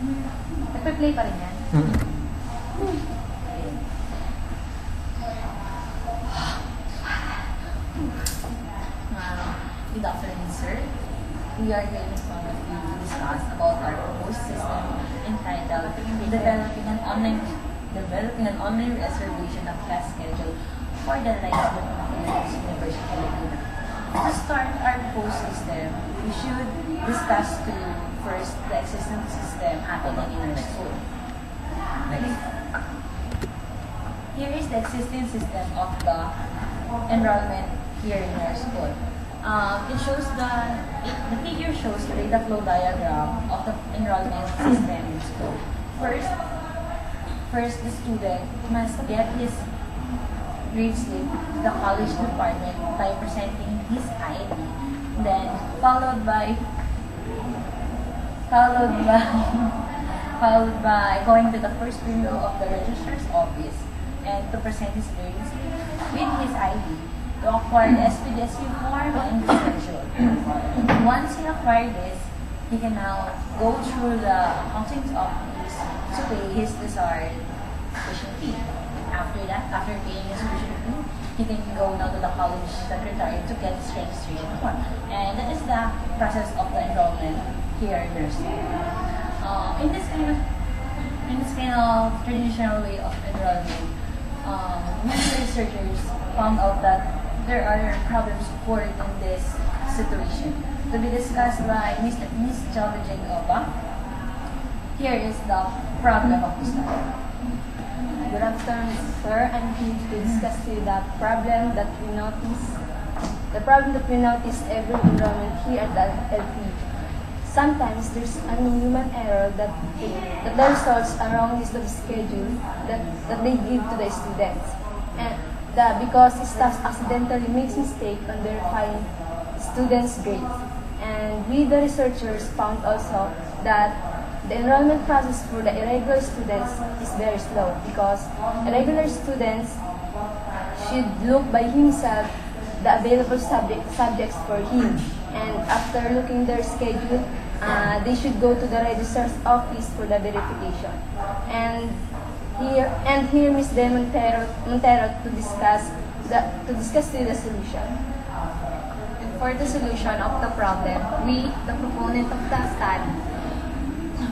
Nagpe-play pa rin yan? Good afternoon, sir. We are here in front of you to discuss about our proposed system entitled Developing an Online Reservation of Class Schedule for the Life of Philippines University Laguna. To start our proposed system, we should discuss to you first the existing system happening in our school. Here is the existing system of the enrollment here in our school. It shows the figure shows the data flow diagram of the enrollment system in school. First, the student must get his grade slip to the college department by presenting his ID, then followed by going to the first bureau of the registrar's office and to present his grade slip with his ID to acquire the SPDSU form and schedule. Once he acquired this, he can now go through the accounting office to pay his desired tuition fee. After that, after paying his tuition fee, he can go now to the college secretary to get his registration form. And that is the process of the enrollment here in nursing. In this kind of traditional way of enrollment, many researchers found out that there are problems occurring in this situation. To be discussed by Ms. Jovajin Oba. Here is the problem of the study. Good afternoon, sir. I'm here to discuss with you the problem that we notice every enrollment here at the LP. Sometimes there's a human error that the results are wrongly to the schedule that they give to the students. And because staff accidentally makes mistake on verifying students' grades. And we, the researchers, found also that the enrollment process for the irregular students is very slow because irregular students should look by himself the available subjects for him. And after looking their schedule, they should go to the registrar's office for the verification. And here Ms. De Montero to discuss the solution. And for the solution of the problem, we, the proponent of the study,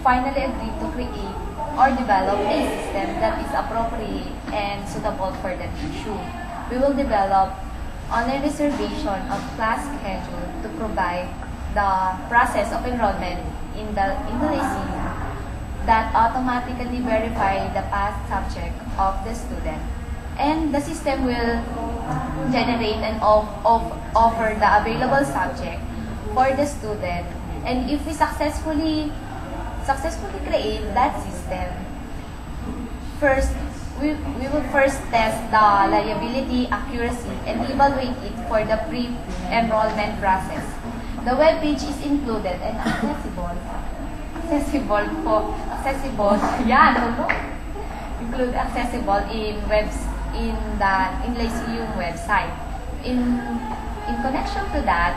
finally agreed to create or develop a system that is appropriate and suitable for that issue. We will develop online reservation of class schedule to provide the process of enrollment in the Lyceum that automatically verify the past subject of the student. And the system will generate and offer the available subject for the student. And if we successfully create that system, we will first test the liability, accuracy, and evaluate it for the pre-enrollment process. The web page is included and accessible in Lyceum website. In connection to that,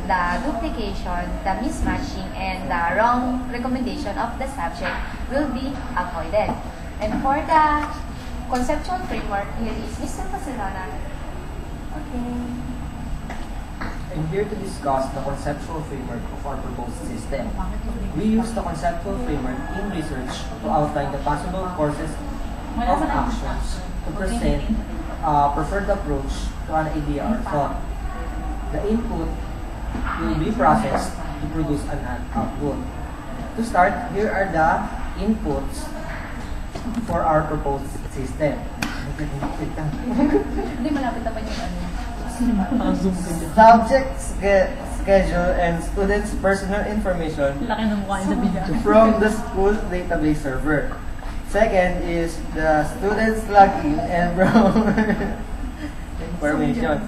the duplication, the mismatching, and the wrong recommendation of the subject will be avoided. And for the conceptual framework, here is Mr. Barcelona. Okay. I'm here to discuss the conceptual framework of our proposed system. We use the conceptual framework in research to outline the possible courses of actions to present a preferred approach to an idea or thought. The input will be processed to produce an output. To start, here are the inputs for our proposed system. Subject schedule and students' personal information from the school database server. Second is the students' login and browse information.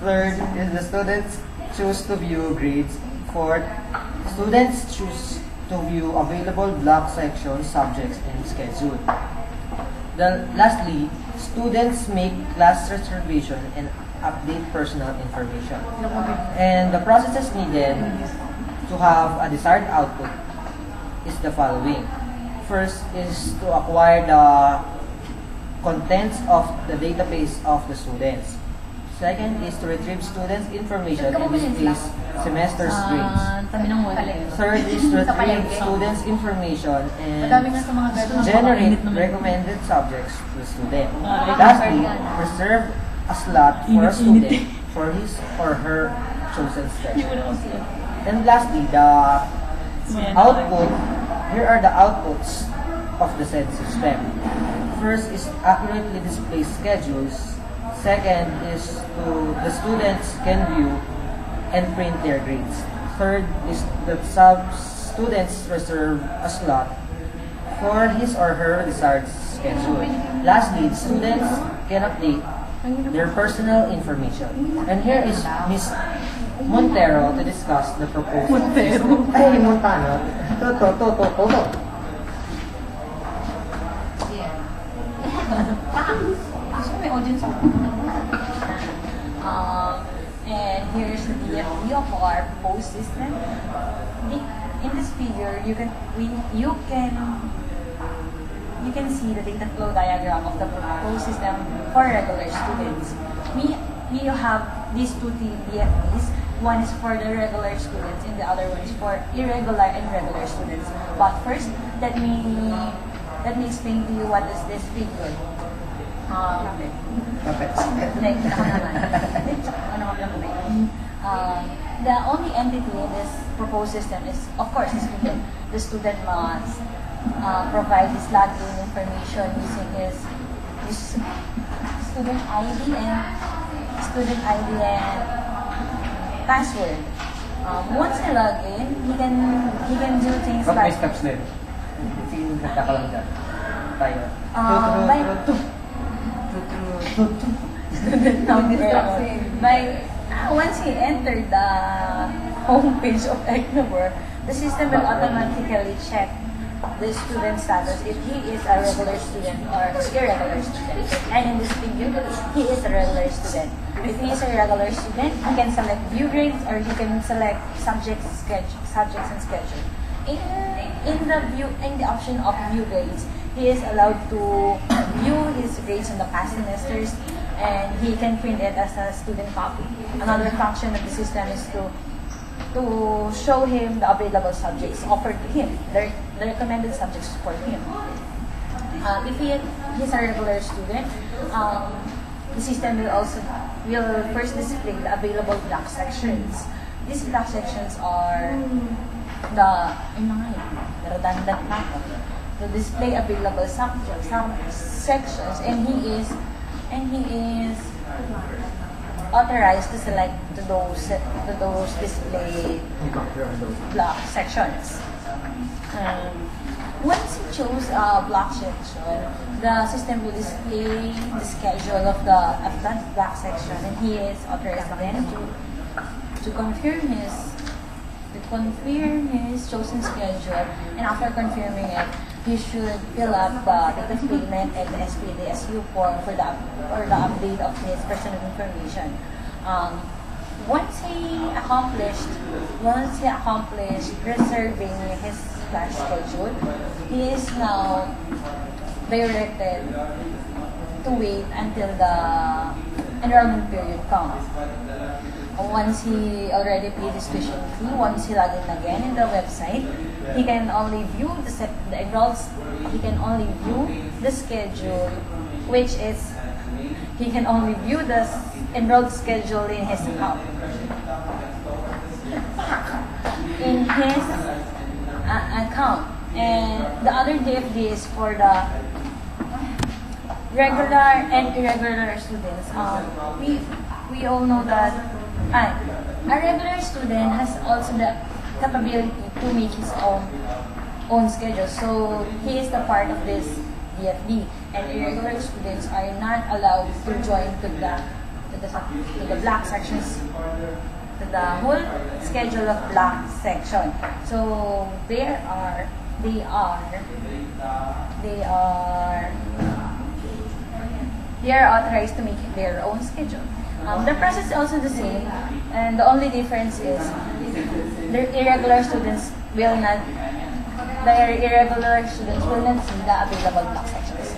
Third is the students choose to view grades. Fourth, students choose to view available block sections, subjects, and schedule. Lastly, students make class reservation and update personal information. And the processes needed to have a desired output is the following. First is to acquire the contents of the database of the students. Second is to retrieve students' information, in this case, semester's grades. Third is to retrieve students' information and generate recommended subjects to the student. Lastly, reserve a slot for a student for his or her chosen schedule. And lastly, the output. Here are the outputs of the said system. First is accurately display schedules. Second is to the students can view and print their grades. Third is that students reserve a slot for his or her desired schedule. Lastly, students can update their personal information. And here is Miss Montero to discuss the proposal. Montero? Ay, Montano. Toto. Gusto may audience ako. And here's the DFD of our proposed system. In this figure, you can see the data flow diagram of the proposed system for regular students. We have these two DFDs. One is for the regular students, and the other one is for irregular and regular students. But first, let me explain to you what is this figure. The only entity in this proposed system is, of course, the student. The student must provide his login information using his student ID and password. Once he log in, he can do things Ba't may like steps din? Sige, nagtaka lang dyan. Tayo. Once he entered the homepage of ECNABOR, the system will automatically check the student status if he is a regular student or irregular student. And in this figure, he is a regular student. If he is a regular student, he can select view grades or he can select subjects and schedule. In the option of view grades, he is allowed to view his grades in the past semesters, and he can print it as a student copy. Another function of the system is to show him the available subjects offered to him, the recommended subjects for him. If he's a regular student, the system will first display the available block sections. These block sections are redundant na ako. To display available subjects, some sections, and he is authorized to select those display block sections. Once he chose a block section, the system will display the schedule of that block section, and he is authorized then to confirm his chosen schedule, and after confirming it, he should fill up the data payment and the SPDSU form for the update of his personal information. Once he accomplished reserving his class schedule, he is now directed to wait until the enrollment period comes. Once he already paid his tuition fee, once he log in again in the website, he can only view the schedule, which is he can only view the enrolled schedule in his account. And the other DFD is for the regular and irregular students. We all know that a regular student has also the capability to make his own schedule. So he is the part of this DFD, and irregular students are not allowed to join to the block sections, to the whole schedule of block section. So they are authorized to make their own schedule. The process is also the same, and the only difference is the irregular students will not see the available block sections.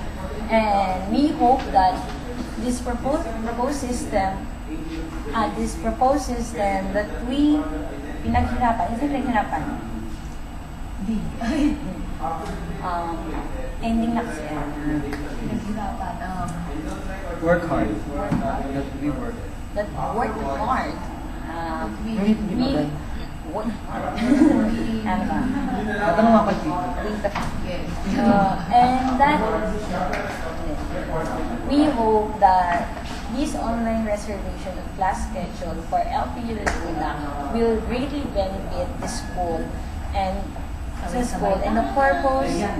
And we hope that this proposed system that we pinaghirapan, is it pinaghirapan? Ending na kasi. Pinaghirapan. Work hard. That we work. That work hard. We work hard. Ano ba? Tatanong ako dito. And that we hope that this online reservation of class schedule for LPU Laguna will greatly benefit the school and the purpose. Ano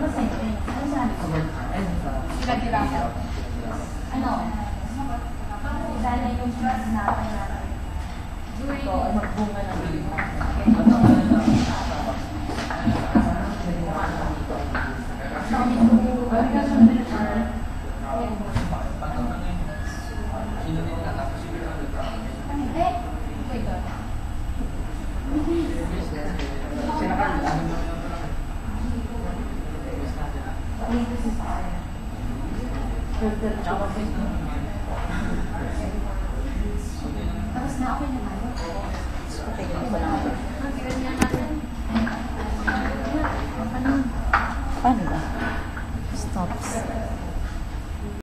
ba sentence? Ano sabi ko? Pinaghirapan. Ano? Sana yung trust natin during magbunga ng Tapos na, okay naman. Okay naman.